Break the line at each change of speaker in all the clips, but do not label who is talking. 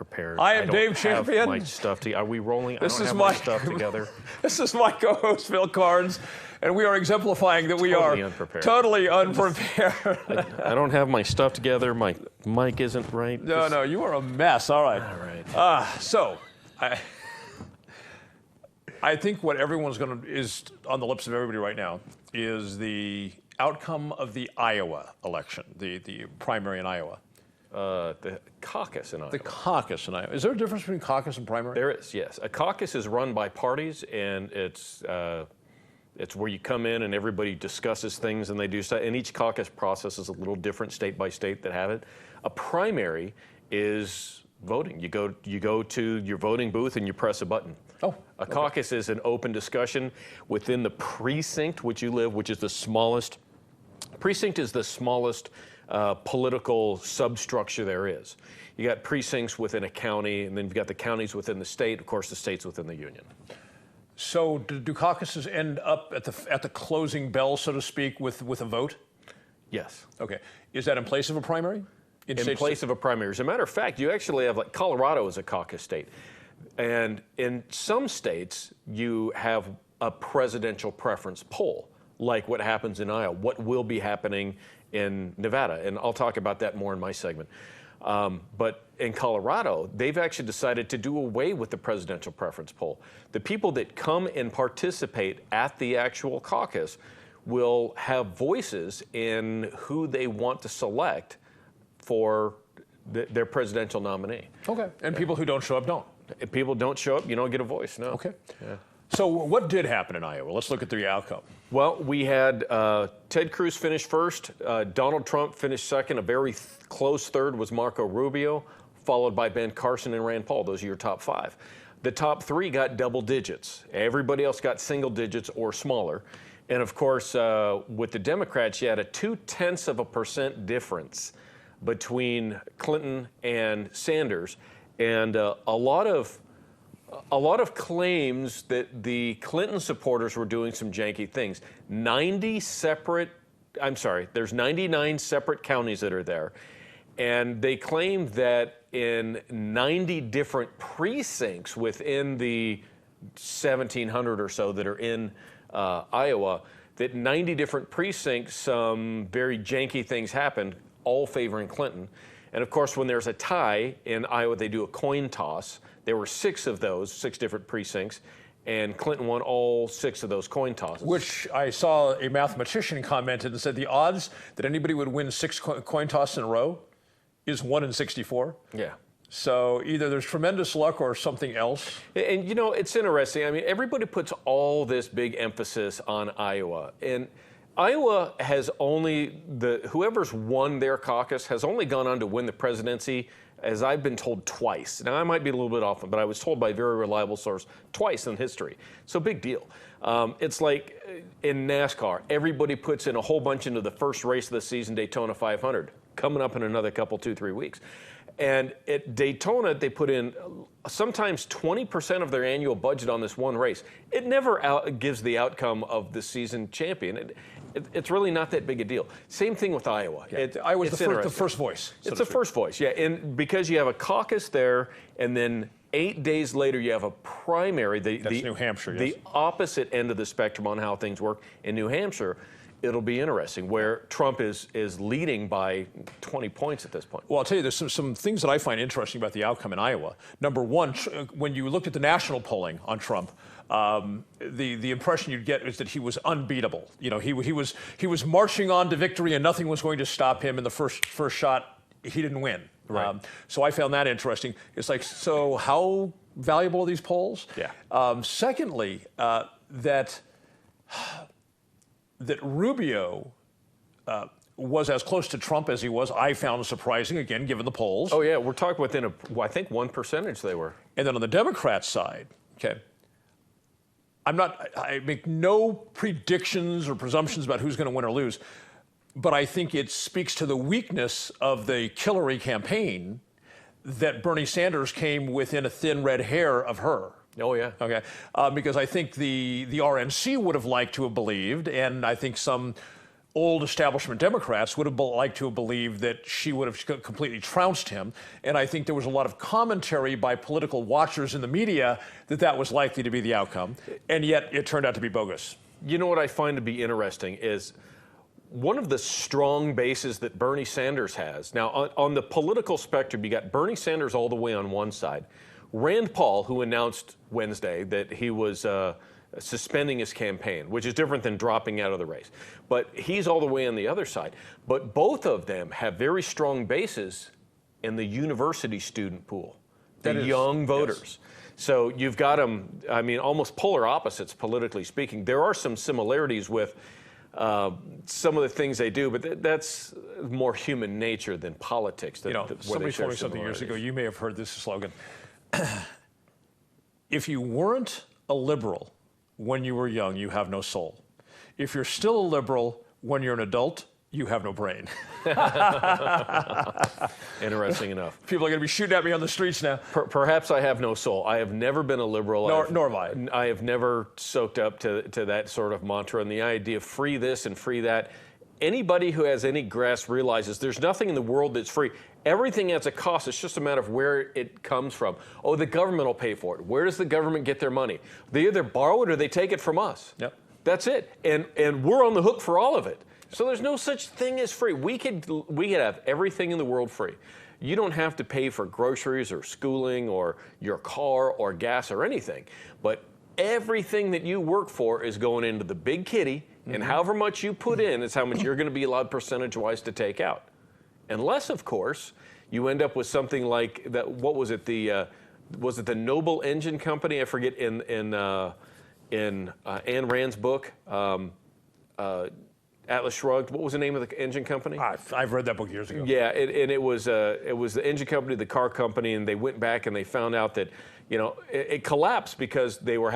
prepared.
I am Dave
have
Champion.
My stuff Are we rolling?
This
I don't
is
have
my
my stuff together.
This is my co-host, Phil Carns, and we are exemplifying that we
Totally
are
unprepared.
totally unprepared.
I don't have my stuff together. My mic isn't right.
No, you are a mess. All right.
All right.
I think what everyone's is on the lips of everybody right now is the outcome of the Iowa election, the primary in Iowa.
The caucus in Iowa.
The caucus in Iowa. Is there a difference between caucus and primary?
There is, yes. A caucus is run by parties, and it's where you come in and everybody discusses things and they do stuff. And each caucus process is a little different state by state that have it. A primary is voting. You go to your voting booth and you press a button.
Oh,
a caucus is an open discussion within the precinct which you live, which is the smallest. Precinct is the smallest political substructure there is. You got precincts within a county, and then you've got the counties within the state. Of course, the states within the union.
So, do caucuses end up at the closing bell, so to speak, with a vote?
Yes.
Okay. Is that in place of a primary?
In place of a primary. As a matter of fact, you actually have, like, Colorado is a caucus state. And in some states, you have a presidential preference poll, like what happens in Iowa, what will be happening in Nevada. And I'll talk about that more in my segment. But in Colorado, they've actually decided to do away with the presidential preference poll. The people that come and participate at the actual caucus will have voices in who they want to select for their presidential nominee.
Okay. And people who don't show up don't.
If people don't show up, you don't get a voice, no.
Okay.
Yeah.
So what did happen in Iowa? Let's look at the outcome.
Well, we had Ted Cruz finish first, Donald Trump finished second, a very close third was Marco Rubio, followed by Ben Carson and Rand Paul. Those are your top five. The top three got double digits. Everybody else got single digits or smaller. And of course, with the Democrats, you had a 0.2% difference between Clinton and Sanders. And a lot of claims that the Clinton supporters were doing some janky things. There's 99 separate counties that are there. And they claim that in 90 different precincts within the 1,700 or so that are in Iowa, that 90 different precincts, some very janky things happened, all favoring Clinton. And of course, when there's a tie in Iowa, they do a coin toss. There were 6 of those, 6 different precincts, and Clinton won all 6 of those coin tosses. Which
I saw a mathematician commented and said the odds that anybody would win 6 coin tosses in a row is 1 in 64.
Yeah.
So either there's tremendous luck or something else.
And you know, it's interesting. I mean, everybody puts all this big emphasis on Iowa. And Iowa has whoever's won their caucus has only gone on to win the presidency, as I've been told, twice. Now, I might be a little bit off, but I was told by a very reliable source twice in history. So big deal. It's like in NASCAR, everybody puts in a whole bunch into the first race of the season, Daytona 500, coming up in another couple, 2-3 weeks. And at Daytona, they put in sometimes 20% of their annual budget on this one race. It never gives the outcome of the season champion. It's really not that big a deal. Same thing with Iowa.
Yeah. Iowa's the first voice.
It's the first voice, yeah. And because you have a caucus there, and then 8 days later you have a primary.
That's New Hampshire, yes.
The opposite end of the spectrum on how things work in New Hampshire. It'll be interesting, where Trump is leading by 20 points at this point.
Well, I'll tell you, there's some things that I find interesting about the outcome in Iowa. Number one, when you looked at the national polling on Trump, the impression you'd get is that he was unbeatable. You know, he was marching on to victory, and nothing was going to stop him. In the first shot, he didn't win.
Right.
So I found that interesting. It's like, so how valuable are these polls?
Yeah.
Secondly, that Rubio was as close to Trump as he was, I found surprising, again, given the polls.
Oh, yeah, we're talking within I think 1% they were.
And then on the Democrat side, okay, I make no predictions or presumptions about who's going to win or lose, but I think it speaks to the weakness of the Hillary campaign that Bernie Sanders came within a thin red hair of her.
Oh, yeah.
Okay. Because I think the RNC would have liked to have believed, and I think some old establishment Democrats would have liked to have believed that she would have completely trounced him. And I think there was a lot of commentary by political watchers in the media that that was likely to be the outcome. And yet it turned out to be bogus.
You know what I find to be interesting is one of the strong bases that Bernie Sanders has. Now, on the political spectrum, you got Bernie Sanders all the way on one side. Rand Paul, who announced Wednesday that he was suspending his campaign, which is different than dropping out of the race. But he's all the way on the other side. But both of them have very strong bases in the university student pool, the young voters. Yes. So you've got them, I mean, almost polar opposites, politically speaking. There are some similarities with some of the things they do, but that's more human nature than politics.
You know, somebody told me something years ago, you may have heard this slogan. If you weren't a liberal when you were young, you have no soul. If you're still a liberal when you're an adult, you have no brain.
Interesting enough.
People are going to be shooting at me on the streets now.
Perhaps I have no soul. I have never been a liberal.
Nor have I.
I have never soaked up to that sort of mantra and the idea of free this and free that. Anybody who has any grasp realizes there's nothing in the world that's free. Everything has a cost. It's just a matter of where it comes from. Oh, the government will pay for it. Where does the government get their money? They either borrow it or they take it from us.
Yep.
That's it. And we're on the hook for all of it. So there's no such thing as free. We could have everything in the world free. You don't have to pay for groceries or schooling or your car or gas or anything. But everything that you work for is going into the big kitty, and however much you put in is how much you're going to be allowed percentage-wise to take out. Unless, of course, you end up with something like that. What was it? Was it the Noble Engine Company? I forget. In Ayn Rand's book, Atlas Shrugged. What was the name of the engine company?
I've read that book years ago.
Yeah, and it was the engine company, the car company, and they went back and they found out that, you know, it collapsed because they were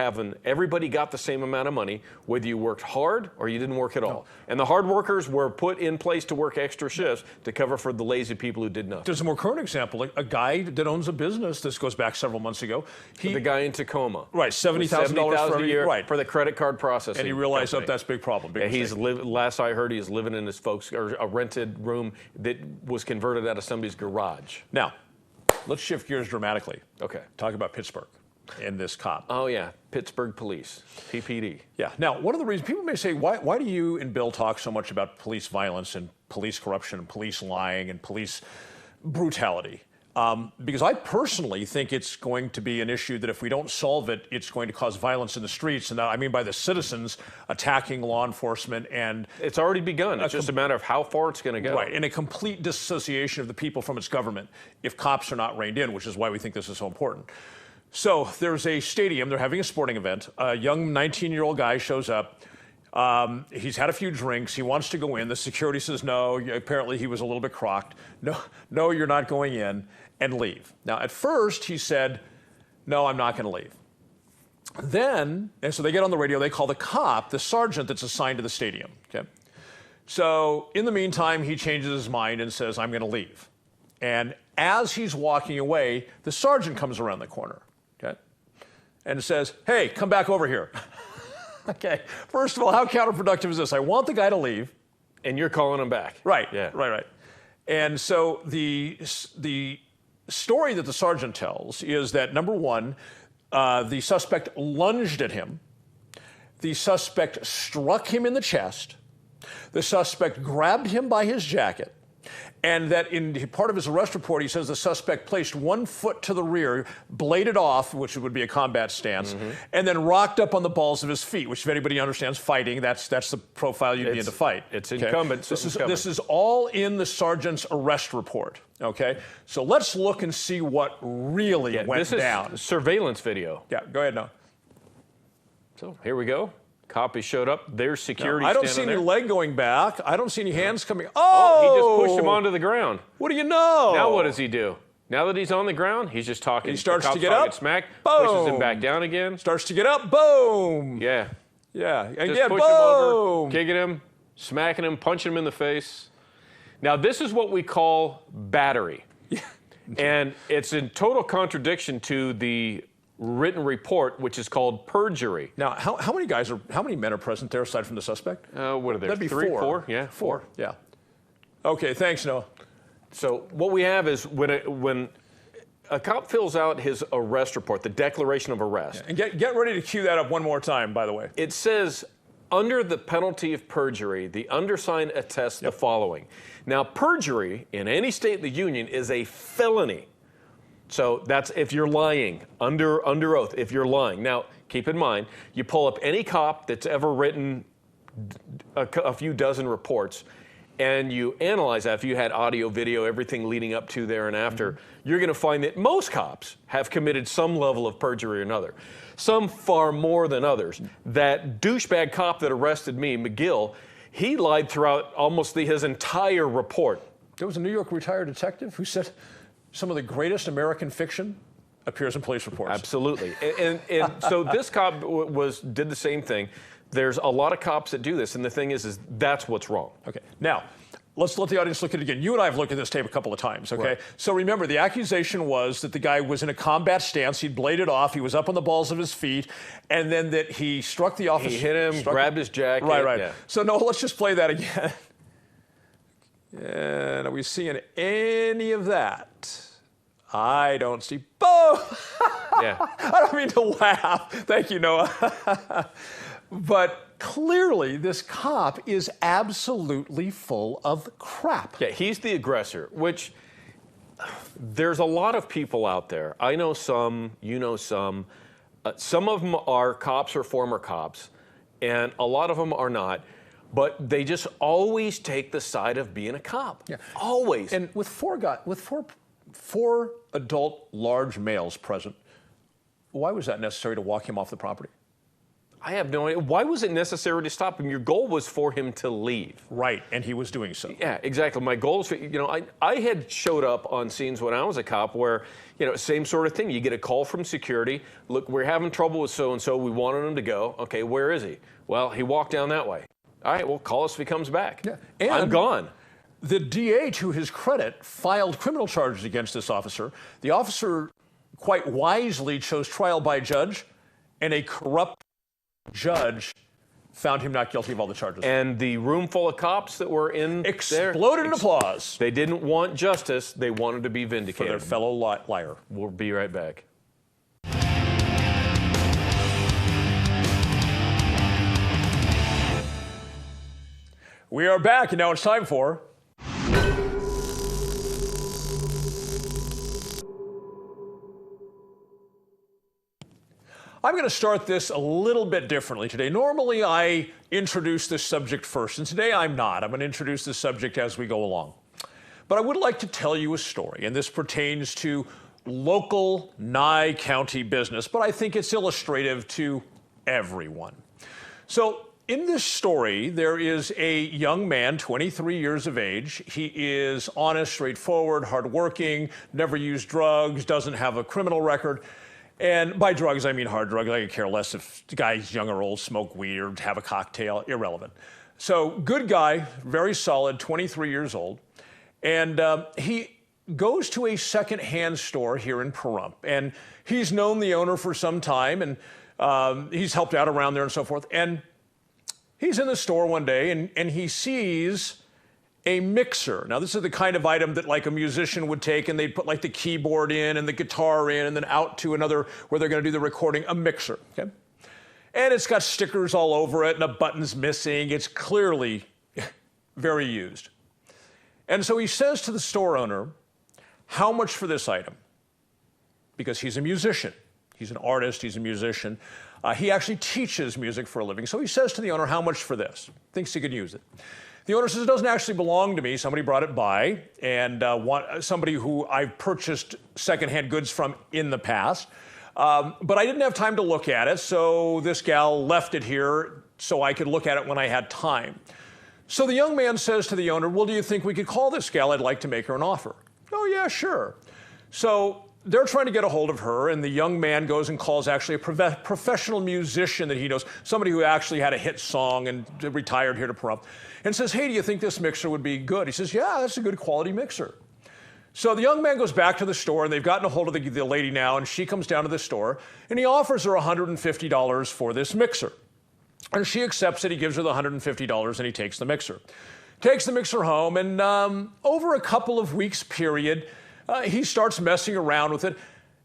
everybody got the same amount of money, whether you worked hard or you didn't work at all. No. And the hard workers were put in place to work extra shifts to cover for the lazy people who did nothing.
There's a more current example, a guy that owns a business, this goes back several months ago.
The guy in Tacoma.
Right, $70,000
for a year for the credit card processing.
And he realized that's a big problem.
Last I heard, he's living in a rented room that was converted out of somebody's garage.
Now, let's shift gears dramatically.
Okay.
Talk about Pittsburgh and this cop.
Oh, yeah. Pittsburgh Police, PPD.
Yeah. Now, one of the reasons people may say, why do you and Bill talk so much about police violence and police corruption and police lying and police brutality? Because I personally think it's going to be an issue that if we don't solve it, it's going to cause violence in the streets. And I mean by the citizens attacking law enforcement. And
it's already begun. It's just a matter of how far it's going to go.
Right. And a complete disassociation of the people from its government if cops are not reined in, which is why we think this is so important. So there's a stadium. They're having a sporting event. A young 19-year-old guy shows up. He's had a few drinks. He wants to go in. The security says no. Apparently he was a little bit crocked. No, you're not going in, and leave. Now, at first he said, no, I'm not going to leave. Then, and so they get on the radio. They call the cop, the sergeant that's assigned to the stadium. Okay. So in the meantime, he changes his mind and says, I'm going to leave. And as he's walking away, the sergeant comes around the corner. Okay. And says, hey, come back over here. Okay, first of all, how counterproductive is this? I want the guy to leave.
And you're calling him back.
Right,
yeah.
Right. And so the story that the sergeant tells is that, number one, the suspect lunged at him. The suspect struck him in the chest. The suspect grabbed him by his jacket. And that in part of his arrest report, he says the suspect placed one foot to the rear, bladed off, which would be a combat stance, and then rocked up on the balls of his feet, which if anybody understands fighting, that's the profile you'd be in to fight.
It's incumbent.
This is all in the sergeant's arrest report, okay? So let's look and see what really went down.
This is surveillance video.
Yeah, go ahead now.
So here we go. Copy showed up. There's security.
I don't see any leg going back. I don't see any hands coming.
Oh! He just pushed him onto the ground.
What do you know?
Now what does he do? Now that he's on the ground, he's just talking.
He starts to get up.
Smack.
Boom.
Pushes him back down again.
Starts to get up. Boom.
Yeah.
Yeah.
Just
Again.
push
Boom.
him over, kicking him, smacking him, punching him in the face. Now this is what we call battery. And it's in total contradiction to the written report, which is called perjury.
Now, how many men are present there aside from the suspect?
What are there?
That'd be
three,
four.
four? Yeah,
four. Yeah. Okay, thanks, Noah.
So what we have is when a cop fills out his arrest report, the declaration of arrest.
Yeah. And get ready to cue that up one more time, by the way.
It says, under the penalty of perjury, the undersigned attests the following. Now, perjury in any state in the union is a felony. So that's if you're lying, under oath, if you're lying. Now, keep in mind, you pull up any cop that's ever written a few dozen reports, and you analyze that, if you had audio, video, everything leading up to there and after, you're going to find that most cops have committed some level of perjury or another. Some far more than others. That douchebag cop that arrested me, McGill, he lied throughout almost his entire report.
There was a New York retired detective who said some of the greatest American fiction appears in police reports.
Absolutely. And so this cop did the same thing. There's a lot of cops that do this, and the thing is that's what's wrong.
Okay. Now, let's let the audience look at it again. You and I have looked at this tape a couple of times, okay?
Right.
So remember, the accusation was that the guy was in a combat stance. He'd bladed off. He was up on the balls of his feet, and then that he struck the officer.
He hit him, grabbed his jacket.
Right.
Yeah.
So, no, let's just play that again. And are we seeing any of that? I don't see. Boom!
Yeah.
I don't mean to laugh. Thank you, Noah. But clearly, this cop is absolutely full of crap.
Yeah, he's the aggressor, which there's a lot of people out there. I know some, you know some. Some of them are cops or former cops, and a lot of them are not. But they just always take the side of being a cop.
Yeah.
Always.
And with four adult large males present, why was that necessary to walk him off the property?
I have no idea. Why was it necessary to stop him? Your goal was for him to leave.
Right, and he was doing so.
Yeah, exactly. My goal is, I had showed up on scenes when I was a cop where, same sort of thing. You get a call from security. Look, we're having trouble with so-and-so. We wanted him to go. Okay, where is he? Well, he walked down that way. All right, well, call us if he comes back.
Yeah. And
I'm gone.
The DA, to his credit, filed criminal charges against this officer. The officer quite wisely chose trial by judge, and a corrupt judge found him not guilty of all the charges.
And the room full of cops that were in
exploded in applause.
They didn't want justice. They wanted to be vindicated.
For their fellow liar.
We'll be right back.
We are back, and now it's time for... I'm going to start this a little bit differently today. Normally, I introduce this subject first, and today I'm not. I'm going to introduce this subject as we go along. But I would like to tell you a story, and this pertains to local Nye County business, but I think it's illustrative to everyone. So, in this story, there is a young man, 23 years of age. He is honest, straightforward, hardworking, never used drugs, doesn't have a criminal record. And by drugs, I mean hard drugs. I could care less if the guy's young or old, smoke weed or have a cocktail, irrelevant. So good guy, very solid, 23 years old. And he goes to a secondhand store here in Pahrump. And he's known the owner for some time, and he's helped out around there and so forth. And he's in the store one day, and he sees a mixer. Now, this is the kind of item that like a musician would take, and they'd put like the keyboard in and the guitar in and then out to another where they're going to do the recording, a mixer, okay? And it's got stickers all over it and a button's missing. It's clearly very used. And so he says to the store owner, how much for this item? Because he's a musician. He's an artist, he's a musician. He actually teaches music for a living. So he says to the owner, how much for this? Thinks he could use it. The owner says, it doesn't actually belong to me. Somebody brought it by, and somebody who I've purchased secondhand goods from in the past. But I didn't have time to look at it, so this gal left it here so I could look at it when I had time. So the young man says to the owner, well, do you think we could call this gal? I'd like to make her an offer. Oh, yeah, sure. So they're trying to get a hold of her, and the young man goes and calls actually a professional musician that he knows, somebody who actually had a hit song and retired here to Pahrump, and says, hey, do you think this mixer would be good? He says, yeah, that's a good quality mixer. So the young man goes back to the store, and they've gotten a hold of the lady now, and she comes down to the store, and he offers her $150 for this mixer. And she accepts it. He gives her the $150, and he takes the mixer. Takes the mixer home, and over a couple of weeks period, he starts messing around with it,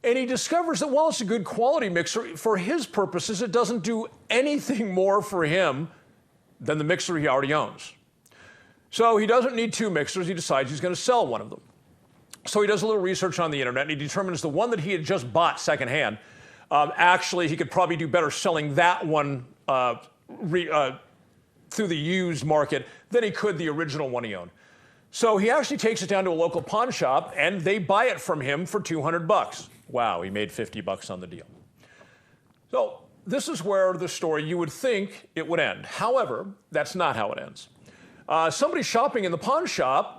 and he discovers that while it's a good quality mixer, for his purposes, it doesn't do anything more for him than the mixer he already owns. So he doesn't need two mixers. He decides he's going to sell one of them. So he does a little research on the internet, and he determines the one that he had just bought secondhand, actually he could probably do better selling that one through the used market than he could the original one he owned. So he actually takes it down to a local pawn shop, and they buy it from him for $200. Wow, he made $50 on the deal. So this is where the story, you would think it would end. However, that's not how it ends. Somebody shopping in the pawn shop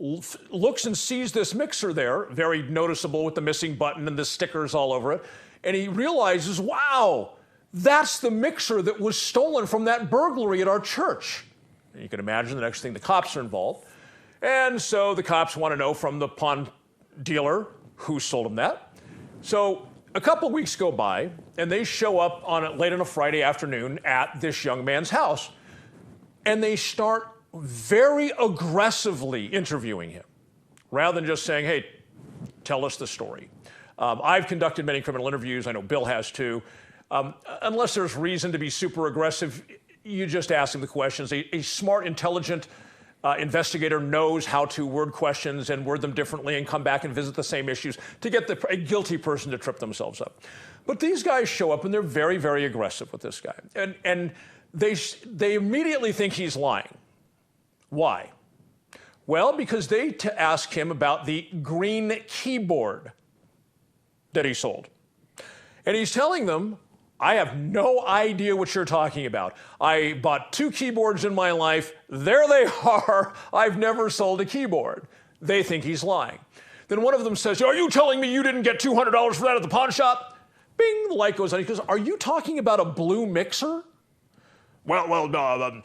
looks and sees this mixer there, very noticeable with the missing button and the stickers all over it, and he realizes, wow, that's the mixer that was stolen from that burglary at our church. And you can imagine the next thing, the cops are involved. And so the cops want to know from the pawn dealer who sold him that. So a couple of weeks go by, and they show up late on a Friday afternoon at this young man's house, and they start very aggressively interviewing him, rather than just saying, hey, tell us the story. I've conducted many criminal interviews. I know Bill has too. Unless there's reason to be super aggressive, you just ask him the questions. A smart, intelligent investigator knows how to word questions and word them differently and come back and visit the same issues to get a guilty person to trip themselves up. But these guys show up, and they're very, very aggressive with this guy. And they immediately think he's lying. Why? Well, because they ask him about the green keyboard that he sold. And he's telling them, I have no idea what you're talking about. I bought 2 keyboards in my life. There they are. I've never sold a keyboard. They think he's lying. Then one of them says, are you telling me you didn't get $200 for that at the pawn shop? Bing, the light goes on. He goes, are you talking about a blue mixer? Well,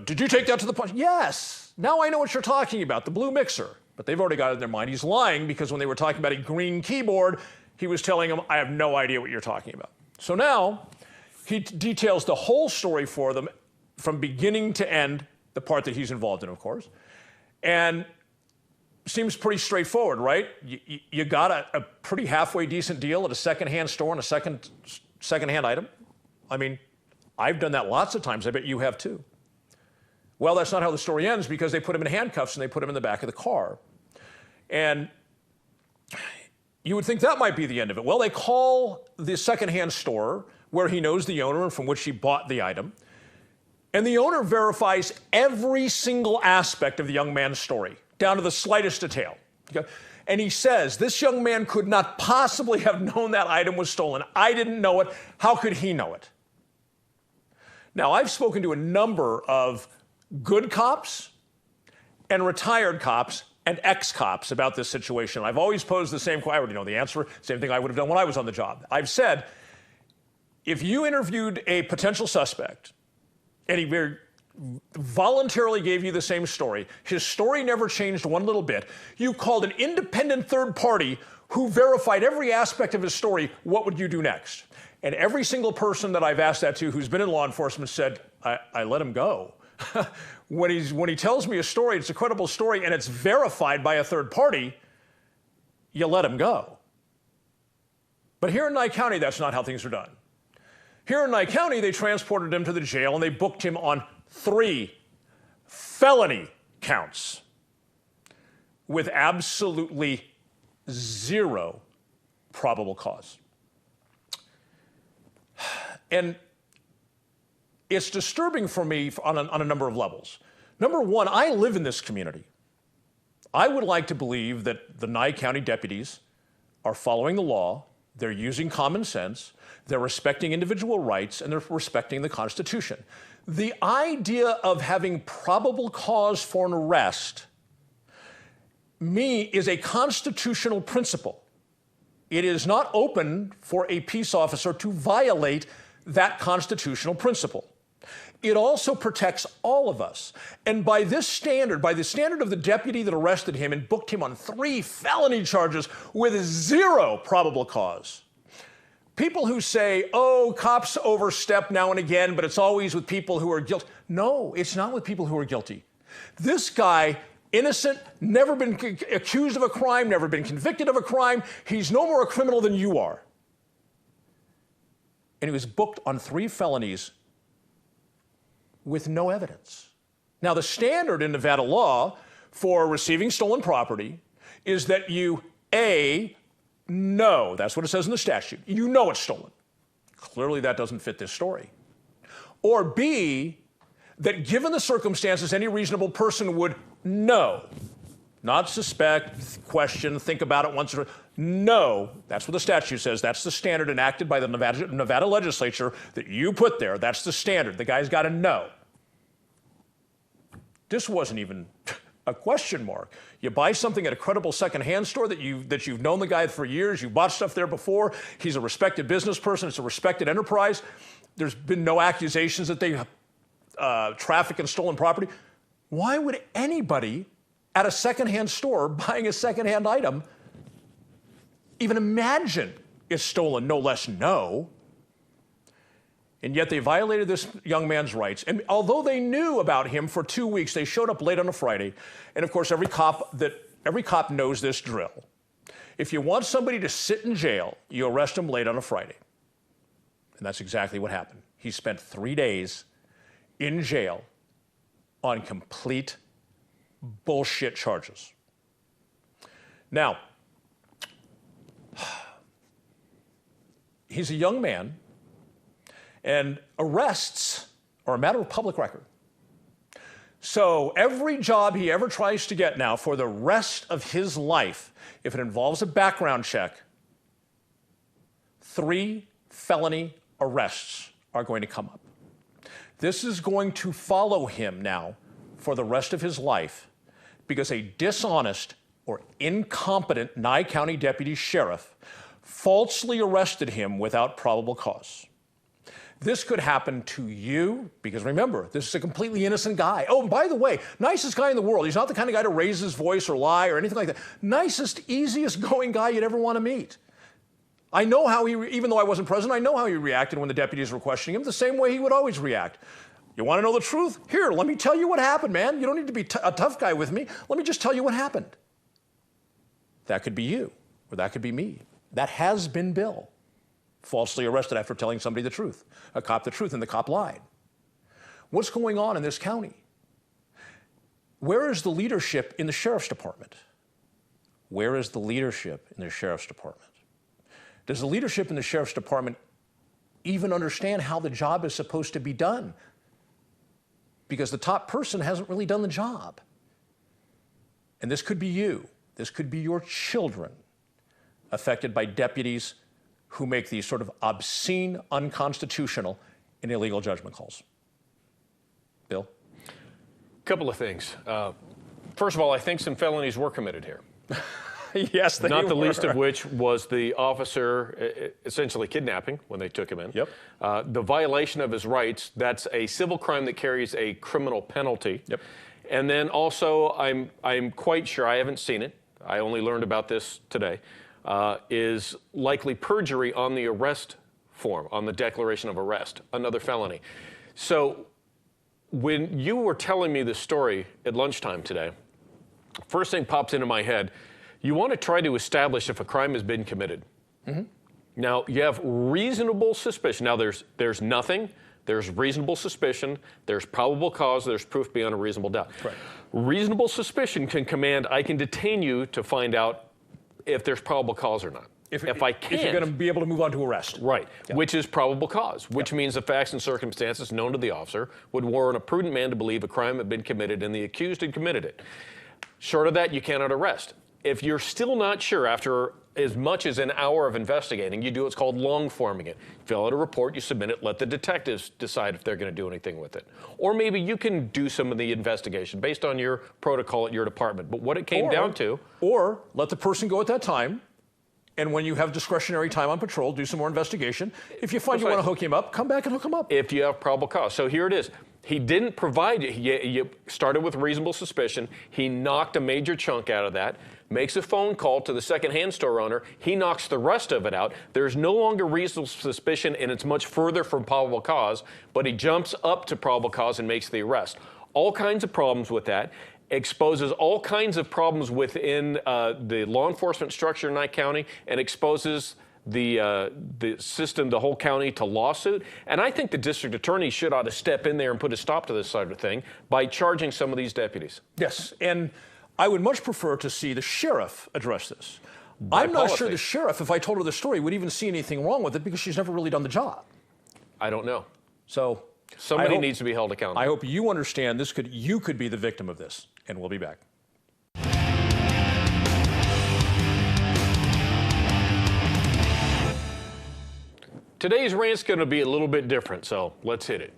did you take that to the pawn shop? Yes. Now I know what you're talking about, the blue mixer. But they've already got it in their mind. He's lying because when they were talking about a green keyboard, he was telling them, I have no idea what you're talking about. So now he details the whole story for them from beginning to end, the part that he's involved in, of course. And seems pretty straightforward, right? You got a pretty halfway decent deal at a secondhand store on a secondhand item. I mean, I've done that lots of times. I bet you have too. Well, that's not how the story ends, because they put him in handcuffs and they put him in the back of the car. And you would think that might be the end of it. Well, they call the secondhand store where he knows the owner and from which he bought the item. And the owner verifies every single aspect of the young man's story, down to the slightest detail. Okay? And he says, this young man could not possibly have known that item was stolen. I didn't know it. How could he know it? Now, I've spoken to a number of good cops and retired cops and ex-cops about this situation. I've always posed the same question. I already know the answer. Same thing I would have done when I was on the job. I've said, if you interviewed a potential suspect and he voluntarily gave you the same story, his story never changed one little bit, you called an independent third party who verified every aspect of his story, what would you do next? And every single person that I've asked that to who's been in law enforcement said, I let him go. When he tells me a story, it's a credible story, and it's verified by a third party, you let him go. But here in Nye County, that's not how things are done. Here in Nye County, they transported him to the jail, and they booked him on 3 felony counts with absolutely 0 probable cause. And it's disturbing for me on a number of levels. Number one, I live in this community. I would like to believe that the Nye County deputies are following the law, they're using common sense, they're respecting individual rights, and they're respecting the Constitution. The idea of having probable cause for an arrest, is a constitutional principle. It is not open for a peace officer to violate that constitutional principle. it also protects all of us. And by this standard, by the standard of the deputy that arrested him and booked him on 3 felony charges with 0 probable cause, people who say, oh, cops overstep now and again, but it's always with people who are guilty. No, it's not with people who are guilty. This guy, innocent, never been accused of a crime, never been convicted of a crime. He's no more a criminal than you are. And he was booked on 3 felonies with no evidence. Now, the standard in Nevada law for receiving stolen property is that you, A, know, that's what it says in the statute, you know it's stolen. Clearly that doesn't fit this story. Or B, that given the circumstances, any reasonable person would know, not suspect, question, think about it once or no. That's what the statute says. That's the standard enacted by the Nevada legislature that you put there. That's the standard. The guy's got to know. This wasn't even a question mark. You buy something at a credible secondhand store that you've known the guy for years. You bought stuff there before. He's a respected business person. It's a respected enterprise. There's been no accusations that they traffic in stolen property. Why would anybody at a secondhand store buying a secondhand item even imagine it's stolen, no less know? And yet they violated this young man's rights. And although they knew about him for 2 weeks, they showed up late on a Friday. And of course, every cop knows this drill. If you want somebody to sit in jail, you arrest them late on a Friday. And that's exactly what happened. He spent 3 days in jail on complete bullshit charges. Now, he's a young man, and arrests are a matter of public record. So every job he ever tries to get now for the rest of his life, if it involves a background check, 3 felony arrests are going to come up. This is going to follow him now for the rest of his life because a dishonest or incompetent Nye County deputy sheriff falsely arrested him without probable cause. This could happen to you because remember, this is a completely innocent guy. Oh, and by the way, nicest guy in the world. He's not the kind of guy to raise his voice or lie or anything like that. Nicest, easiest going guy you'd ever want to meet. I know how he, even though I wasn't present, I know how he reacted when the deputies were questioning him, the same way he would always react. You want to know the truth? Here, let me tell you what happened, man. You don't need to be a tough guy with me. Let me just tell you what happened. That could be you, or that could be me. That has been Bill, falsely arrested after telling somebody the truth, a cop the truth, and the cop lied. What's going on in this county? Where is the leadership in the sheriff's department? Where is the leadership in the sheriff's department? Does the leadership in the sheriff's department even understand how the job is supposed to be done? Because the top person hasn't really done the job. And this could be you. This could be your children affected by deputies who make these sort of obscene, unconstitutional, and illegal judgment calls. Bill?
Couple of things. First of all, I think some felonies were committed here.
Yes, they
Not the
were.
least of which was the officer essentially kidnapping when they took him in.
Yep.
The violation of his rights, that's a civil crime that carries a criminal penalty.
Yep.
And then also, I'm quite sure, I haven't seen it, I only learned about this today, is likely perjury on the arrest form, on the declaration of arrest, another felony. So when you were telling me this story at lunchtime today, first thing pops into my head, you want to try to establish if a crime has been committed. Mm-hmm. Now, you have reasonable suspicion. Now, there's nothing. There's reasonable suspicion. There's probable cause. There's proof beyond a reasonable doubt.
Right.
Reasonable suspicion can command, I can detain you to find out if there's probable cause or not. If I can't.
If you're going to be able to move on to arrest.
Right,
Yeah.
which is probable cause, which means the facts and circumstances known to the officer would warrant a prudent man to believe a crime had been committed and the accused had committed it. Short of that, you cannot arrest. If you're still not sure after as much as an hour of investigating, you do what's called long forming it. Fill out a report, you submit it, let the detectives decide if they're going to do anything with it. Or maybe you can do some of the investigation based on your protocol at your department. But what it came down to...
Or let the person go at that time, and when you have discretionary time on patrol, do some more investigation. If you find you want to hook him up, come back and hook him up.
If you have probable cause. So here it is. He didn't provide it. You started with reasonable suspicion. He knocked a major chunk out of that, makes a phone call to the secondhand store owner. He knocks the rest of it out. There's no longer reasonable suspicion, and it's much further from probable cause, but he jumps up to probable cause and makes the arrest. All kinds of problems with that. Exposes all kinds of problems within the law enforcement structure in Nye County, and exposes the system, the whole county, to lawsuit. And I think the district attorney ought to step in there and put a stop to this sort of thing by charging some of these deputies.
Yes, and I would much prefer to see the sheriff address this. I'm not sure the sheriff, if I told her the story, would even see anything wrong with it, because she's never really done the job.
I don't know.
So
somebody needs to be held accountable.
I hope you understand you could be the victim of this, and we'll be back.
Today's rant's going to be a little bit different, so let's hit it.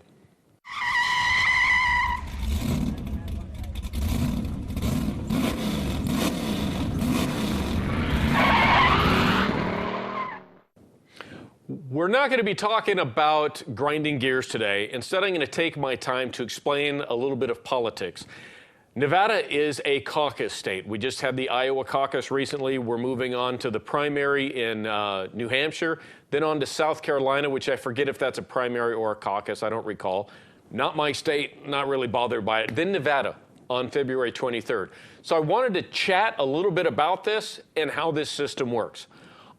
We're not going to be talking about grinding gears today. Instead, I'm going to take my time to explain a little bit of politics. Nevada is a caucus state. We just had the Iowa caucus recently. We're moving on to the primary in New Hampshire, then on to South Carolina, which I forget if that's a primary or a caucus. I don't recall. Not my state, not really bothered by it. Then Nevada on February 23rd. So I wanted to chat a little bit about this and how this system works.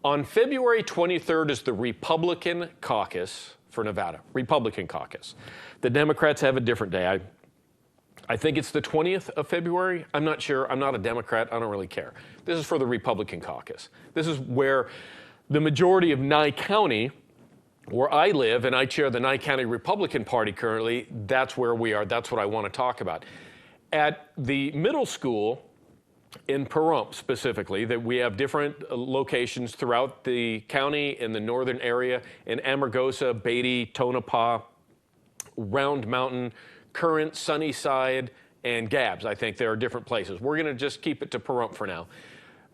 On February 23rd is the Republican caucus for Nevada, Republican caucus. The Democrats have a different day. I think it's the 20th of February. I'm not sure. I'm not a Democrat. I don't really care. This is for the Republican caucus. This is where the majority of Nye County, where I live, and I chair the Nye County Republican Party currently, that's where we are. That's what I want to talk about. At the middle school in Pahrump specifically, that we have different locations throughout the county in the northern area, in Amargosa, Beatty, Tonopah, Round Mountain, Current, Sunnyside, and Gabbs. I think there are different places. We're going to just keep it to Pahrump for now.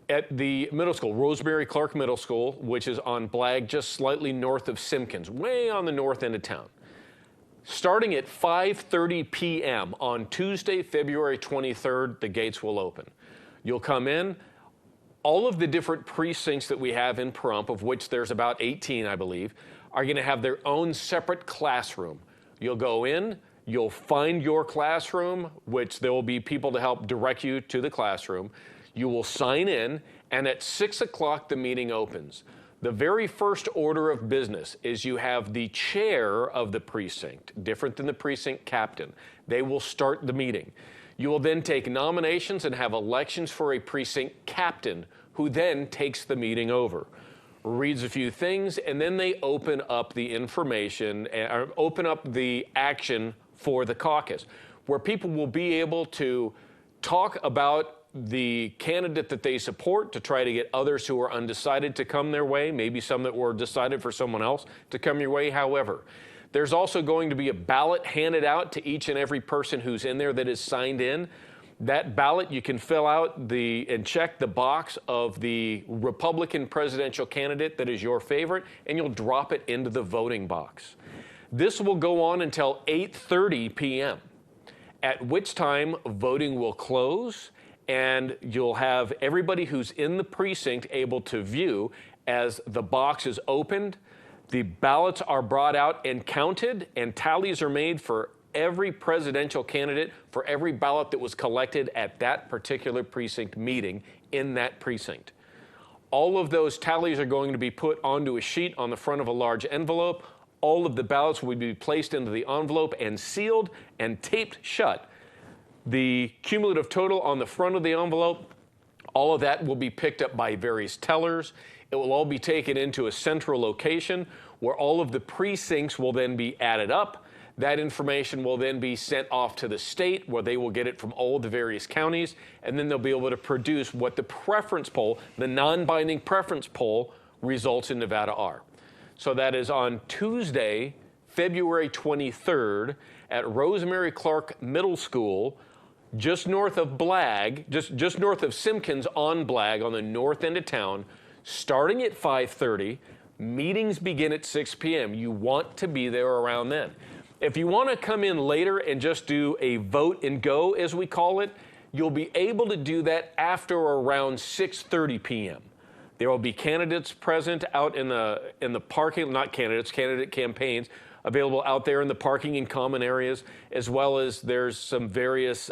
At the middle school, Rosemary Clark Middle School, which is on Blag, just slightly north of Simpkins, way on the north end of town. Starting at 5:30 p.m. on Tuesday, February 23rd, the gates will open. You'll come in. All of the different precincts that we have in Pahrump, of which there's about 18, I believe, are going to have their own separate classroom. You'll go in, you'll find your classroom, which there will be people to help direct you to the classroom. You will sign in, and at 6 o'clock, the meeting opens. The very first order of business is you have the chair of the precinct, different than the precinct captain. They will start the meeting. You will then take nominations and have elections for a precinct captain, who then takes the meeting over, reads a few things, and then they open up the information, or open up the action for the caucus, where people will be able to talk about the candidate that they support, to try to get others who are undecided to come their way, maybe some that were decided for someone else to come your way. However, there's also going to be a ballot handed out to each and every person who's in there that is signed in. That ballot, you can fill out and check the box of the Republican presidential candidate that is your favorite, and you'll drop it into the voting box. This will go on until 8:30 p.m., at which time voting will close, and you'll have everybody who's in the precinct able to view as the box is opened. The ballots are brought out and counted, and tallies are made for every presidential candidate for every ballot that was collected at that particular precinct meeting in that precinct. All of those tallies are going to be put onto a sheet on the front of a large envelope. All of the ballots will be placed into the envelope and sealed and taped shut. The cumulative total on the front of the envelope, all of that will be picked up by various tellers. It will all be taken into a central location where all of the precincts will then be added up. That information will then be sent off to the state, where they will get it from all the various counties, and then they'll be able to produce what the preference poll, the non-binding preference poll, results in Nevada are. So that is on Tuesday, February 23rd at Rosemary Clark Middle School, just north of Blag, just north of Simpkins on Blag on the north end of town, starting at 5:30. Meetings begin at 6 p.m. You want to be there around then. If you want to come in later and just do a vote and go, as we call it, you'll be able to do that after around 6:30 p.m. There will be candidates present out in the parking, not candidates, candidate campaigns available out there in the parking and common areas, as well as there's some various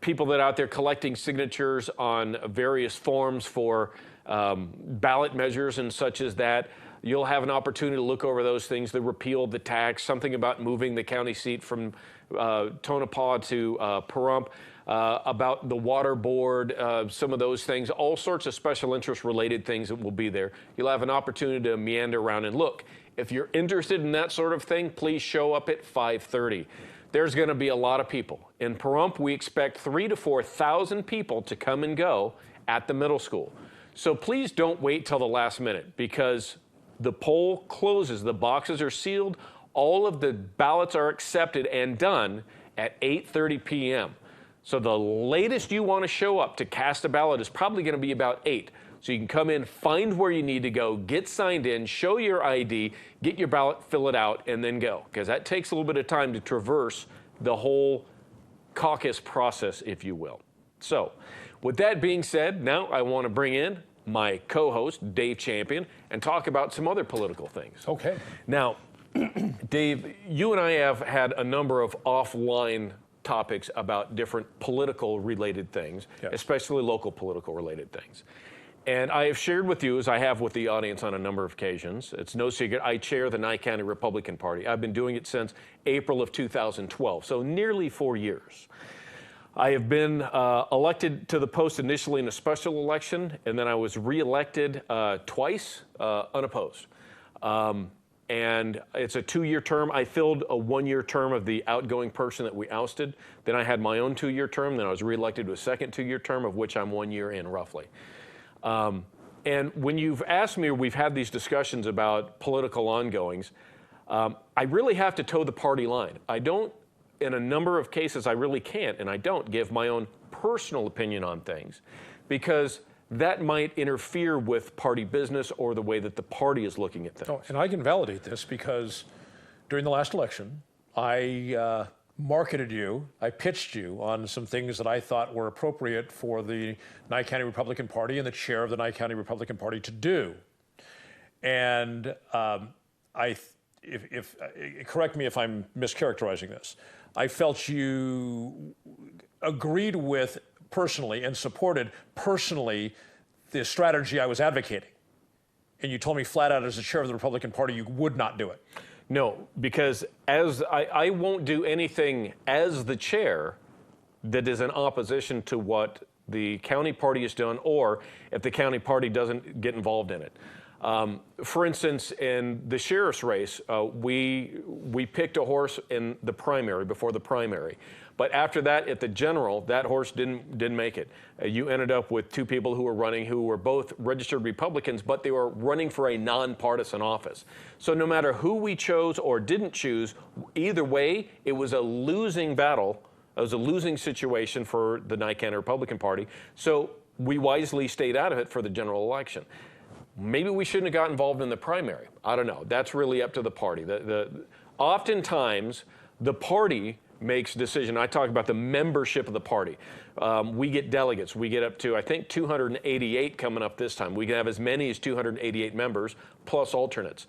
people that are out there collecting signatures on various forms for ballot measures and such as that. You'll have an opportunity to look over those things, the repeal of the tax, something about moving the county seat from Tonopah to Pahrump, about the water board, some of those things, all sorts of special interest related things that will be there. You'll have an opportunity to meander around and look. If you're interested in that sort of thing, please show up at 5:30. There's going to be a lot of people. In Pahrump, we expect 3,000 to 4,000 people to come and go at the middle school. So please don't wait till the last minute, because the poll closes, the boxes are sealed, all of the ballots are accepted and done at 8:30 p.m. So the latest you want to show up to cast a ballot is probably going to be about 8. So you can come in, find where you need to go, get signed in, show your ID, get your ballot, fill it out, and then go. Because that takes a little bit of time to traverse the whole caucus process, if you will. So with that being said, now I want to bring in my co-host, Dave Champion, and talk about some other political things.
Okay.
Now, Dave, you and I have had a number of offline topics about different political related things,
yes,
especially local political related things. And I have shared with you, as I have with the audience on a number of occasions, it's no secret, I chair the Nye County Republican Party. I've been doing it since April of 2012, so nearly 4 years. I have been elected to the post initially in a special election, and then I was reelected twice unopposed. And it's a 2-year term. I filled a 1-year term of the outgoing person that we ousted. Then I had my own 2-year term. Then I was reelected to a second 2-year term, of which I'm 1 year in, roughly. And when you've asked me, or we've had these discussions about political ongoings, I really have to toe the party line. I don't, in a number of cases, I really can't, and I don't give my own personal opinion on things, because that might interfere with party business or the way that the party is looking at things.
Oh, and I can validate this because during the last election, I marketed you, I pitched you on some things that I thought were appropriate for the Nye County Republican Party and the chair of the Nye County Republican Party to do. And correct me if I'm mischaracterizing this, I felt you agreed with personally and supported personally the strategy I was advocating. And you told me flat out as the chair of the Republican Party you would not do it.
No, because as I won't do anything as the chair that is in opposition to what the county party has done, or if the county party doesn't get involved in it. For instance, in the sheriff's race, we picked a horse in the primary, before the primary. But after that, at the general, that horse didn't make it. You ended up with 2 people who were running who were both registered Republicans, but they were running for a nonpartisan office. So no matter who we chose or didn't choose, either way, it was a losing battle. It was a losing situation for the Nye County Republican Party. So we wisely stayed out of it for the general election. Maybe we shouldn't have got involved in the primary. I don't know. That's really up to the party. Oftentimes, the party makes a decision. I talk about the membership of the party. We get delegates. We get up to, I think, 288 coming up this time. We can have as many as 288 members, plus alternates.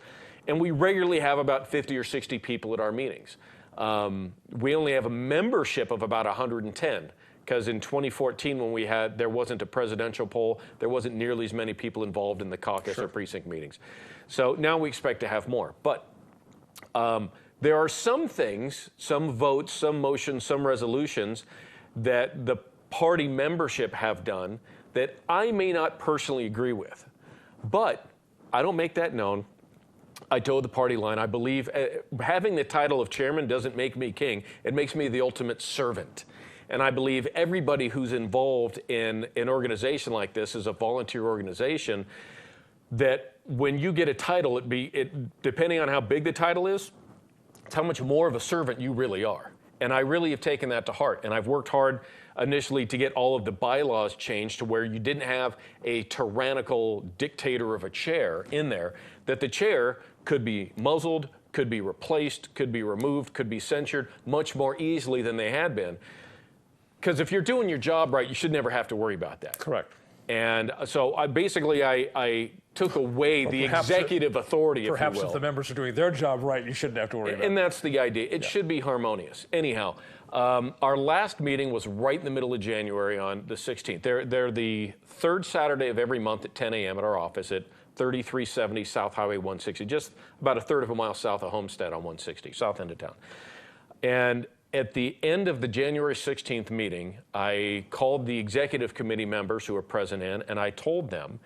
And we regularly have about 50 or 60 people at our meetings. We only have a membership of about 110. Because in 2014, when there wasn't a presidential poll, there wasn't nearly as many people involved in the caucus
Sure.
or precinct meetings. So now we expect to have more. But there are some things, some votes, some motions, some resolutions that the party membership have done that I may not personally agree with. But I don't make that known. I toe the party line. I believe having the title of chairman doesn't make me king. It makes me the ultimate servant. And I believe everybody who's involved in an organization like this is a volunteer organization, that when you get a title, depending on how big the title is, it's how much more of a servant you really are. And I really have taken that to heart. And I've worked hard initially to get all of the bylaws changed to where you didn't have a tyrannical dictator of a chair in there, that the chair could be muzzled, could be replaced, could be removed, could be censured much more easily than they had been. Because if you're doing your job right, you should never have to worry about that.
Correct.
And so I took away the executive authority, if you will.
Perhaps if the members are doing their job right, you shouldn't have to worry about it.
And that's the idea. It should be harmonious. Anyhow, our last meeting was right in the middle of January on the 16th. They're the third Saturday of every month at 10 a.m. at our office at 3370 South Highway 160, just about a third of a mile south of Homestead on 160, south end of town. And at the end of the January 16th meeting, I called the executive committee members who were present in, and I told them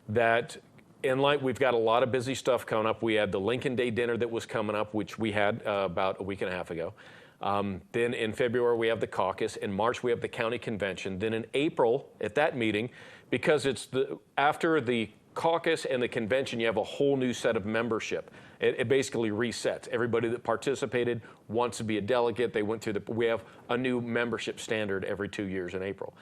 that in light, we've got a lot of busy stuff coming up. We had the Lincoln Day dinner that was coming up, which we had about a week and a half ago. Then in February, we have the caucus. In March, we have the county convention. Then in April, at that meeting, because it's after the caucus and the convention, you have a whole new set of membership. It basically resets. Everybody that participated wants to be a delegate. They went through we have a new membership standard every 2 years in April.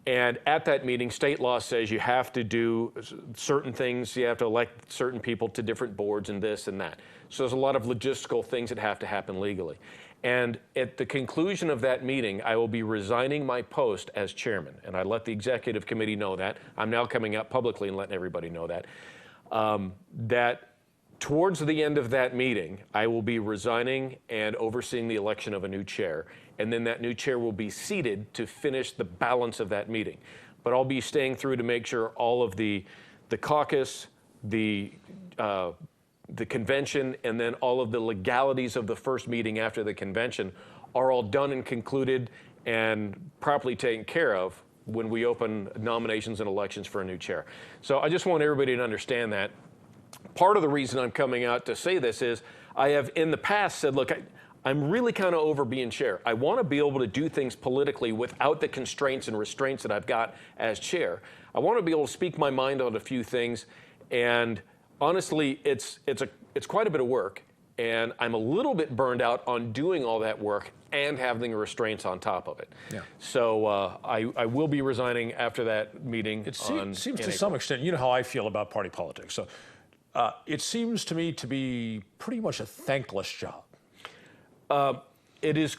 And at that meeting, state law says you have to do certain things. You have to elect certain people to different boards and this and that. So there's a lot of logistical things that have to happen legally. And at the conclusion of that meeting, I will be resigning my post as chairman. And I let the executive committee know that. I'm now coming out publicly and letting everybody know that. That towards the end of that meeting, I will be resigning and overseeing the election of a new chair. And then that new chair will be seated to finish the balance of that meeting. But I'll be staying through to make sure all of the caucus, the convention, and then all of the legalities of the first meeting after the convention are all done and concluded and properly taken care of when we open nominations and elections for a new chair. So I just want everybody to understand that. Part of the reason I'm coming out to say this is I have in the past said, look, I'm really kind of over being chair. I want to be able to do things politically without the constraints and restraints that I've got as chair. I want to be able to speak my mind on a few things, and honestly, it's quite a bit of work, and I'm a little bit burned out on doing all that work and having the restraints on top of it. Yeah. So I will be resigning after that meeting.
It seems to some extent, you know how I feel about party politics. So it seems to me to be pretty much a thankless job.
It is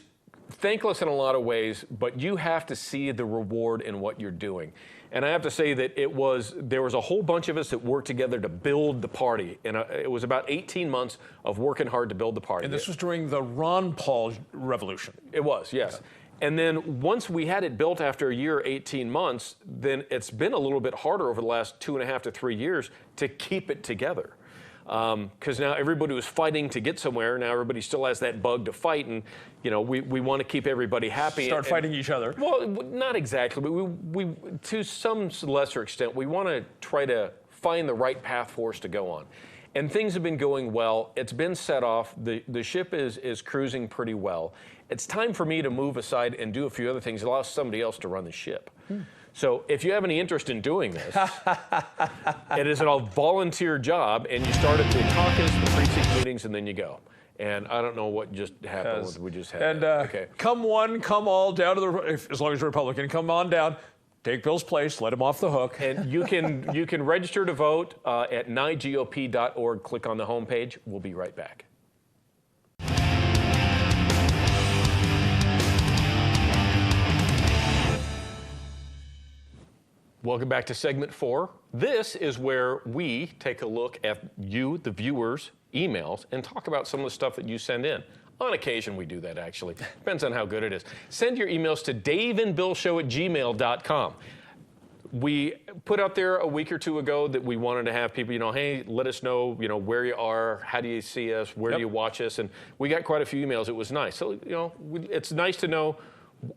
thankless in a lot of ways, but you have to see the reward in what you're doing. And I have to say that there was a whole bunch of us that worked together to build the party. And it was about 18 months of working hard to build the party.
And this was during the Ron Paul revolution.
It was, yes. Okay. And then once we had it built after a year, 18 months, then it's been a little bit harder over the last 2.5 to 3 years to keep it together. Because now everybody was fighting to get somewhere. Now everybody still has that bug to fight, and we want to keep everybody happy.
Start fighting each other.
Well, not exactly, but we to some lesser extent, we want to try to find the right path for us to go on. And things have been going well. It's been set off. The ship is cruising pretty well. It's time for me to move aside and do a few other things, allow somebody else to run the ship. So if you have any interest in doing this, it is a volunteer job, and you start at the caucus, the precinct meetings, and then you go. And I don't know what just happened. We just had.
And
okay.
Come one, come all down to as long as you're Republican, come on down. Take Bill's place, let him off the hook.
And you can register to vote at nigop.org. Click on the homepage. We'll be right back. Welcome back to segment 4. This is where we take a look at you, the viewers' emails, and talk about some of the stuff that you send in. On occasion, we do that, actually. Depends on how good it is. Send your emails to daveandbillshow@gmail.com. We put out there a week or two ago that we wanted to have people, hey, let us know, where you are, how do you see us, where do you watch us, and we got quite a few emails. It was nice. So, it's nice to know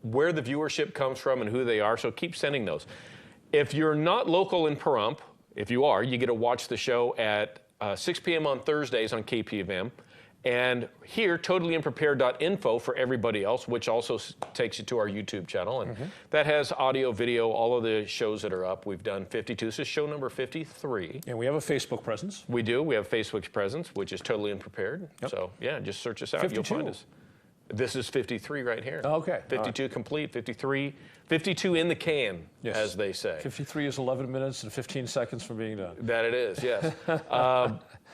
where the viewership comes from and who they are, so keep sending those. If you're not local in Pahrump, if you are, you get to watch the show at 6 p.m. on Thursdays on KPFM. And here, totallyunprepared.info for everybody else, which also takes you to our YouTube channel. And that has audio, video, all of the shows that are up. We've done 52. This is show number 53.
And we have a Facebook presence.
We do. We have a Facebook presence, which is Totally Unprepared. Yep. So, yeah, just search us out.
52.
You'll find us. This is 53 right here.
Okay.
52 complete, 53, 52 in the can,
Yes.
as they say.
53 is 11 minutes and 15 seconds from being done.
That it is, yes.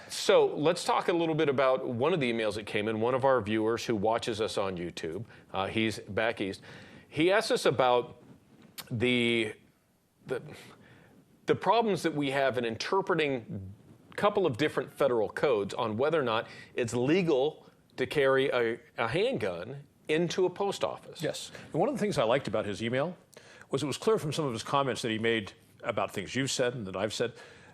So let's talk a little bit about one of the emails that came in. One of our viewers who watches us on YouTube, he's back east. He asked us about the problems that we have in interpreting a couple of different federal codes on whether or not it's legal to carry a handgun into a post office.
Yes. And one of the things I liked about his email was it was clear from some of his comments that he made about things you've said and that I've said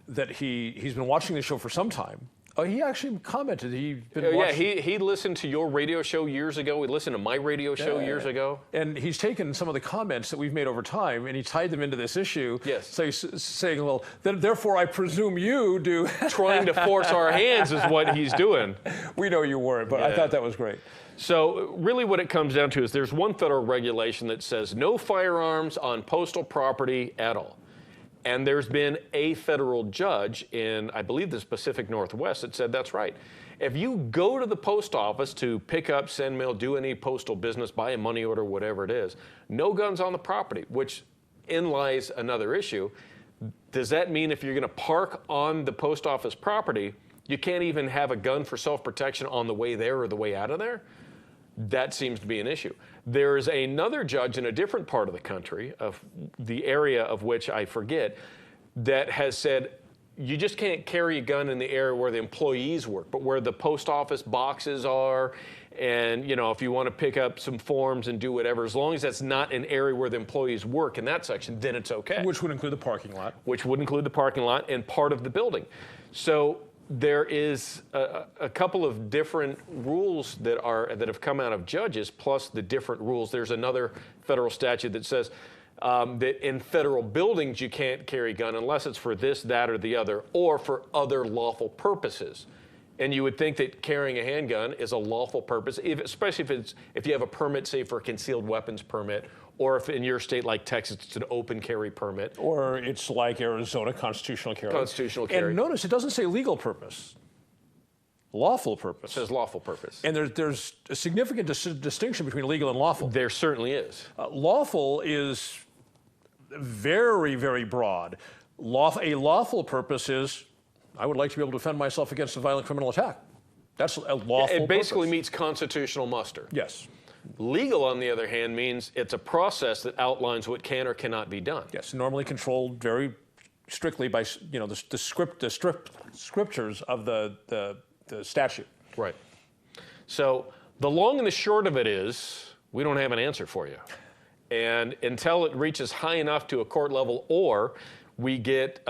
that he's been watching the show for some time. He actually commented he'd been watching.
Yeah, he listened to your radio show years ago. He listened to my radio show years ago.
And he's taken some of the comments that we've made over time and he tied them into this issue.
Yes.
So he's saying, well, therefore I presume you do.
Trying to force our hands is what he's doing.
We know you weren't, but I thought that was great.
So really what it comes down to is there's one federal regulation that says no firearms on postal property at all. And there's been a federal judge in, I believe, the Pacific Northwest that said that's right. If you go to the post office to pick up, send mail, do any postal business, buy a money order, whatever it is, no guns on the property, which in lies another issue. Does that mean if you're going to park on the post office property, you can't even have a gun for self-protection on the way there or the way out of there? That seems to be an issue. There's another judge in a different part of the country, of the area of which I forget, that has said you just can't carry a gun in the area where the employees work, but where the post office boxes are, and if you want to pick up some forms and do whatever, as long as that's not an area where the employees work in that section, then it's okay.
Which would include the parking lot.
Which would include the parking lot and part of the building. So there is a couple of different rules that have come out of judges, plus the different rules. There's another federal statute that says that in federal buildings you can't carry a gun unless it's for this, that, or the other, or for other lawful purposes. And you would think that carrying a handgun is a lawful purpose, especially if you have a permit, say for a concealed weapons permit, or if in your state like Texas it's an open carry permit.
Or it's like Arizona, constitutional carry.
Constitutional carry.
And notice it doesn't say legal purpose. Lawful purpose.
It says lawful purpose.
And there's a significant distinction between legal and lawful.
There certainly is.
Lawful is very, very broad. A lawful purpose is, I would like to be able to defend myself against a violent criminal attack. That's a lawful purpose.
It basically meets constitutional muster.
Yes.
Legal, on the other hand, means it's a process that outlines what can or cannot be done.
Yes, normally controlled very strictly by the scriptures of the statute.
Right. So the long and the short of it is, we don't have an answer for you. And until it reaches high enough to a court level, or we get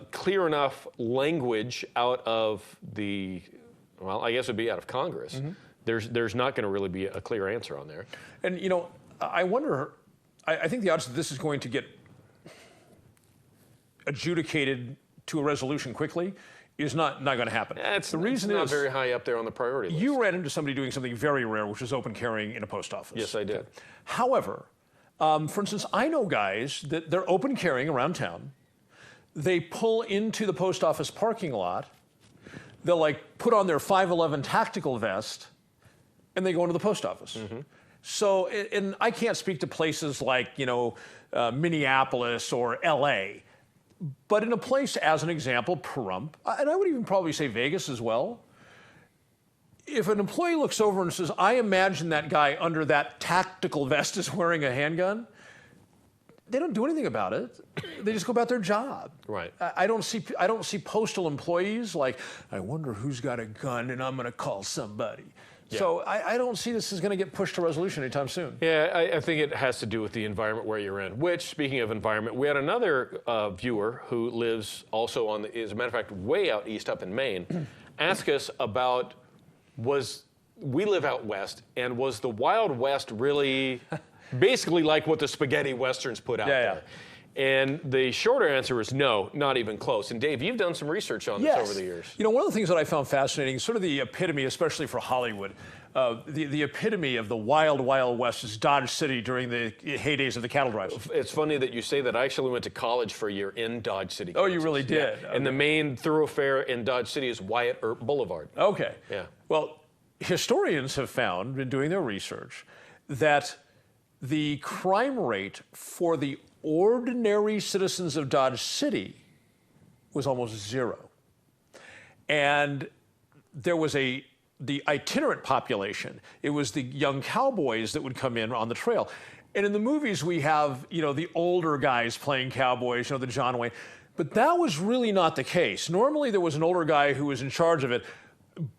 clear enough language out of I guess it would be out of Congress, there's not going to really be a clear answer on there.
And, I wonder, I think the odds that this is going to get adjudicated to a resolution quickly is not going to happen.
The reason is not very high up there on the priority list.
You ran into somebody doing something very rare, which is open carrying in a post office.
Yes, I did.
Okay. However, for instance, I know guys that they're open carrying around town. They pull into the post office parking lot. They'll put on their 511 tactical vest, and they go into the post office. So, and I can't speak to places like, Minneapolis or LA, but in a place, as an example, Pahrump, and I would even probably say Vegas as well, if an employee looks over and says, I imagine that guy under that tactical vest is wearing a handgun, they don't do anything about it. They just go about their job.
Right.
I don't see postal employees like, I wonder who's got a gun and I'm going to call somebody. Yeah. So I don't see this is going to get pushed to resolution anytime soon.
Yeah, I think it has to do with the environment where you're in. Which, speaking of environment, we had another viewer who lives also as a matter of fact, way out east up in Maine, ask us about we live out west, and was the Wild West really basically like what the spaghetti westerns put out there? And the shorter answer is no, not even close. And Dave, you've done some research on this over the years.
One of the things that I found fascinating, sort of the epitome, especially for Hollywood, the epitome of the wild, wild west is Dodge City during the heydays of the cattle drives.
It's funny that you say that. I actually went to college for a year in Dodge City, Kansas.
Oh, you really did?
Yeah. Okay. And the main thoroughfare in Dodge City is Wyatt Earp Boulevard.
Okay.
Yeah.
Well, historians have found, in doing their research, that the crime rate for the ordinary citizens of Dodge City was almost zero. And there was the itinerant population. It was the young cowboys that would come in on the trail. And in the movies, we have, the older guys playing cowboys, the John Wayne. But that was really not the case. Normally, there was an older guy who was in charge of it,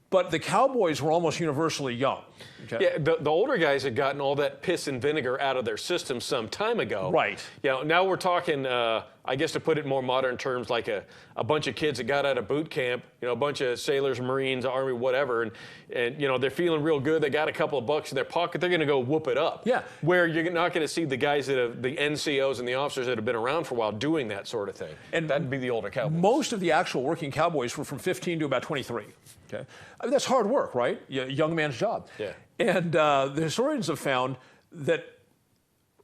but the cowboys were almost universally young. Okay?
Yeah, the older guys had gotten all that piss and vinegar out of their system some time ago.
Right.
Now we're talking, I guess to put it in more modern terms, like a bunch of kids that got out of boot camp, a bunch of sailors, Marines, Army, whatever, and they're feeling real good. They got a couple of bucks in their pocket. They're going to go whoop it up.
Yeah.
Where you're not going to see the guys the NCOs and the officers that have been around for a while doing that sort of thing. And that'd be the older cowboys.
Most of the actual working cowboys were from 15 to about 23. Okay. I mean, that's hard work, right? Young man's job.
Yeah.
And the historians have found that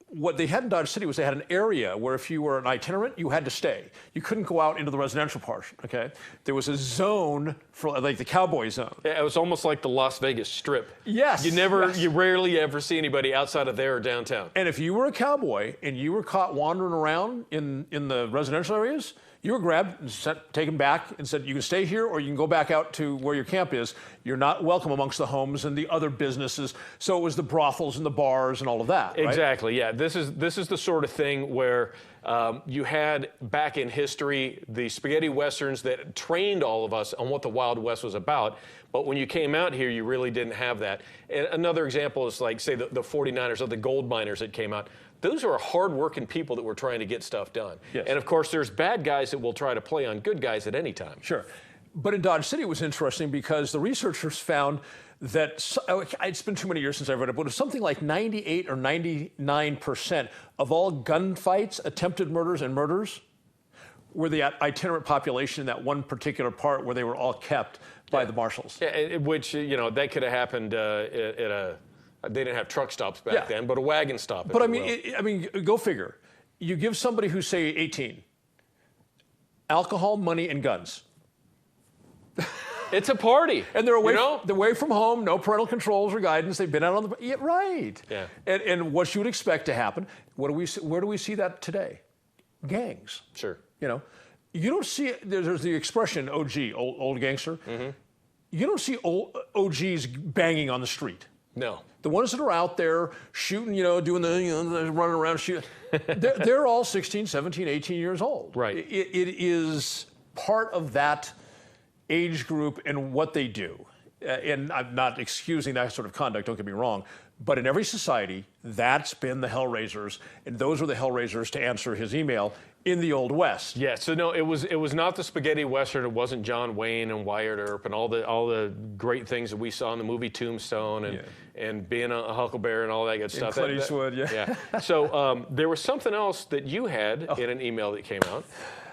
what they had in Dodge City was they had an area where if you were an itinerant, you had to stay. You couldn't go out into the residential portion, okay? There was a zone for, like the cowboy zone.
Yeah, it was almost like the Las Vegas Strip.
Yes.
You rarely ever see anybody outside of there or downtown.
And if you were a cowboy and you were caught wandering around in the residential areas, you were grabbed and taken back and said, you can stay here or you can go back out to where your camp is. You're not welcome amongst the homes and the other businesses. So it was the brothels and the bars and all of that, right?
Exactly, yeah. This is the sort of thing where you had back in history the spaghetti westerns that trained all of us on what the Wild West was about. But when you came out here, you really didn't have that. And another example is like, say, the 49ers or the gold miners that came out. Those are hard-working people that were trying to get stuff done.
Yes.
And, of course, there's bad guys that will try to play on good guys at any time.
Sure. But in Dodge City, it was interesting because the researchers found that, it's been too many years since I read it, but it was something like 98 or 99% of all gunfights, attempted murders, and murders were the itinerant population in that one particular part where they were all kept by the marshals.
Yeah, which, that could have happened at a... They didn't have truck stops back then, but a wagon stop.
But I mean, go figure. You give somebody who's, say, 18, alcohol, money, and guns.
It's a party.
And they're away from home, no parental controls or guidance. They've been out on the... right.
Yeah.
And what you would expect to happen, where do we see that today? Gangs.
Sure.
You don't see... There's the expression, OG, old gangster. Mm-hmm. You don't see old OGs banging on the street.
No.
The ones that are out there shooting, doing the running around shooting, they're all 16, 17, 18 years old.
Right.
It is part of that age group and what they do. And I'm not excusing that sort of conduct, don't get me wrong. But in every society, that's been the Hellraisers, and those were the Hellraisers, to answer his email, in the Old West.
Yeah, so no, it was not the spaghetti western. It wasn't John Wayne and Wyatt Earp and all the great things that we saw in the movie Tombstone and being a Huckleberry and all that good stuff.
Clint Eastwood, yeah.
So there was something else that you had in an email that came out.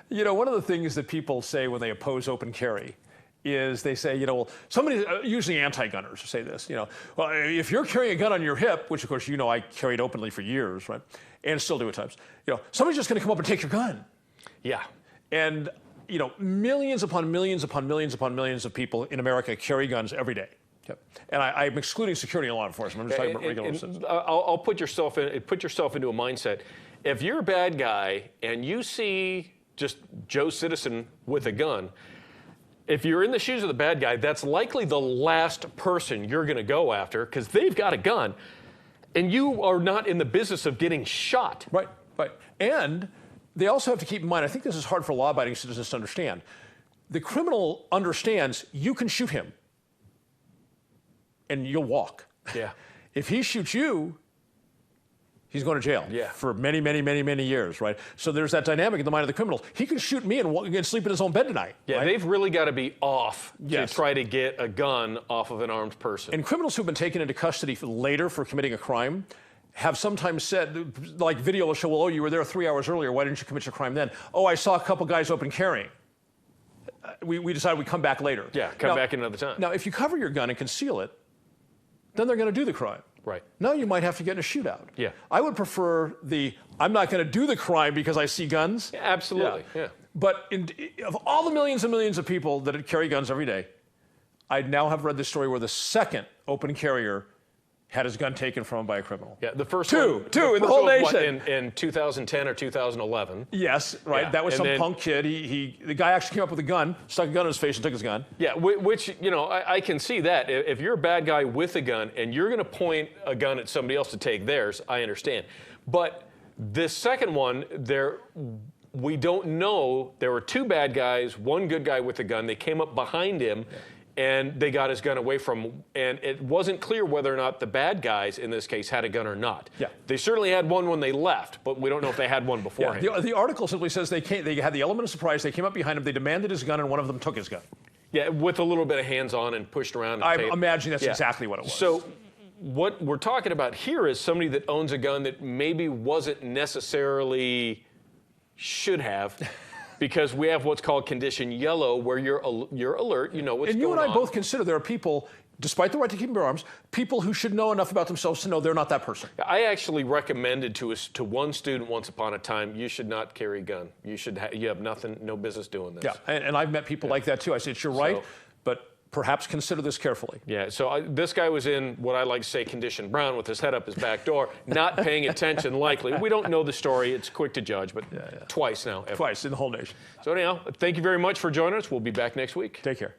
One of the things that people say when they oppose open carry is they say, somebody, usually anti-gunners say this, well, if you're carrying a gun on your hip, which of course, I carried openly for years, right? And still do at times, somebody's just going to come up and take your gun.
Yeah.
And, millions upon millions upon millions upon millions of people in America carry guns every day. Yep. And I'm excluding security and law enforcement. I'm just talking about regular citizens.
I'll put yourself into a mindset. If you're a bad guy and you see just Joe Citizen with a gun, if you're in the shoes of the bad guy, that's likely the last person you're going to go after because they've got a gun, and you are not in the business of getting shot.
Right. And they also have to keep in mind, I think this is hard for law-abiding citizens to understand, the criminal understands you can shoot him, and you'll walk.
Yeah.
If he shoots you, he's going to jail for many, many, many, many years, right? So there's that dynamic in the mind of the criminal. He can shoot me and sleep in his own bed tonight.
Yeah,
right?
They've really got to be off to try to get a gun off of an armed person.
And criminals who've been taken into custody later for committing a crime have sometimes said, like video will show, well, oh, you were there 3 hours earlier. Why didn't you commit your crime then? Oh, I saw a couple guys open carrying. We decided we'd come back later.
Yeah, come back another time.
Now, if you cover your gun and conceal it, then they're going to do the crime.
Right.
Now you might have to get in a shootout.
Yeah.
I would prefer I'm not going to do the crime because I see guns.
Yeah, absolutely. Yeah.
But of all the millions and millions of people that carry guns every day, I now have read the story where the second open carrier had his gun taken from him by a criminal.
Yeah, the first
two in the whole nation.
In 2010 or 2011.
Yes, right.
Yeah.
That was
And
some
then,
punk kid. The guy actually came up with a gun, stuck a gun in his face, and took his gun.
Yeah, which I can see that. If you're a bad guy with a gun and you're going to point a gun at somebody else to take theirs, I understand. But this second one, we don't know. There were two bad guys, one good guy with a gun. They came up behind him. Yeah. And they got his gun away from him. And it wasn't clear whether or not the bad guys, in this case, had a gun or not.
Yeah.
They certainly had one when they left, but we don't know if they had one beforehand.
Yeah. The article simply says they had the element of surprise. They came up behind him. They demanded his gun, and one of them took his gun.
Yeah, with a little bit of hands-on and pushed around.
I imagine that's exactly what it was.
So what we're talking about here is somebody that owns a gun that maybe wasn't necessarily should have. Because we have what's called condition yellow, where you're alert, you know what's going on.
And you and I both consider there are people, despite the right to keep and bear arms, people who should know enough about themselves to know they're not that person.
I actually recommended to one student once upon a time, you should not carry a gun. You have no business doing this.
Yeah, and I've met people like that too. I said, you're right, but perhaps consider this carefully.
Yeah, so this guy was in what I like to say condition brown with his head up his back door, not paying attention likely. We don't know the story. It's quick to judge, but twice now.
Twice in the whole nation.
So anyhow, thank you very much for joining us. We'll be back next week.
Take care.